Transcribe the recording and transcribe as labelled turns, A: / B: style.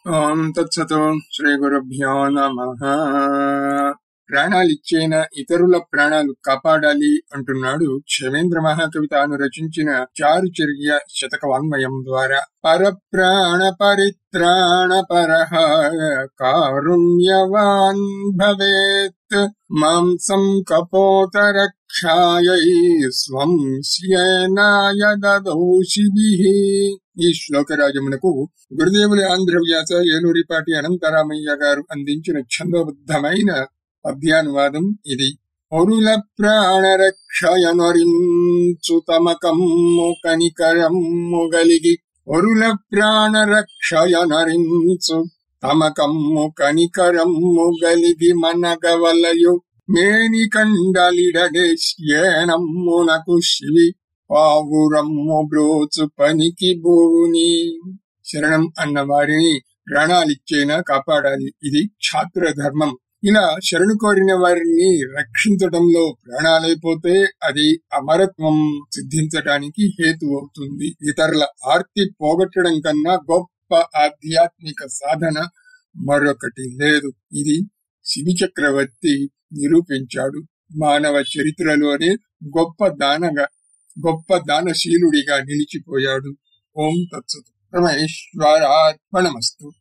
A: ఓం తత్సత్. శ్రీ గురుభ్యో నమః. ప్రాణాలిచ్చేన ఇతరుల ప్రాణాలు కాపాడాలి అంటున్నాడు క్షేమేంద్ర మహాకవి తాను రచించిన చారుచర్య శతక వాన్మయం ద్వారా. పరప్రాణ పరిత్రాణ పరః కారుణ్యవాన్ భవేత్ మాంసం కపోత రక్షాయై స్వం స్యేనాయ దదోషిభిః. ఈ శ్లోకరాజమునకు గురుదేవుల ఆంధ్రవ్యాస ఏలూరిపాటి అనంతరామయ్య గారు అందించిన ఛందోబద్ధమైన పద్యానువాదం ఇది. ఒరుల ప్రాణరక్షయనొరించు తమకమ్ము కనికరమ్ము గలిగి, ఒరుల ప్రాణరక్షయనరించు తమకమ్ము కనికరమ్ము గలిగి మనగవలయు మేని కండలిడగే శ్యేనమ్మునకు శివి పావురమ్ము బ్రోచు పనికి భూని. శరణం అన్న వారిని ప్రాణాలిచ్చేనా కాపాడాలి, ఇది క్షాత్ర ధర్మం. ఇలా శరణు కోరిన వారిని రక్షించటంలో ప్రాణాలైపోతే అది అమరత్వం సిద్ధించటానికి హేతు అవుతుంది. ఇతరుల ఆర్తి పోగొట్టడం కన్నా గొప్ప ఆధ్యాత్మిక సాధన మరొకటి లేదు. ఇది శివి చక్రవర్తి నిరూపించాడు. మానవ చరిత్రలోనే గొప్ప దానశీలుడిగా నిలిచిపోయాడు. ఓం తత్సత్. పరమేశ్వరార్పణమస్తు.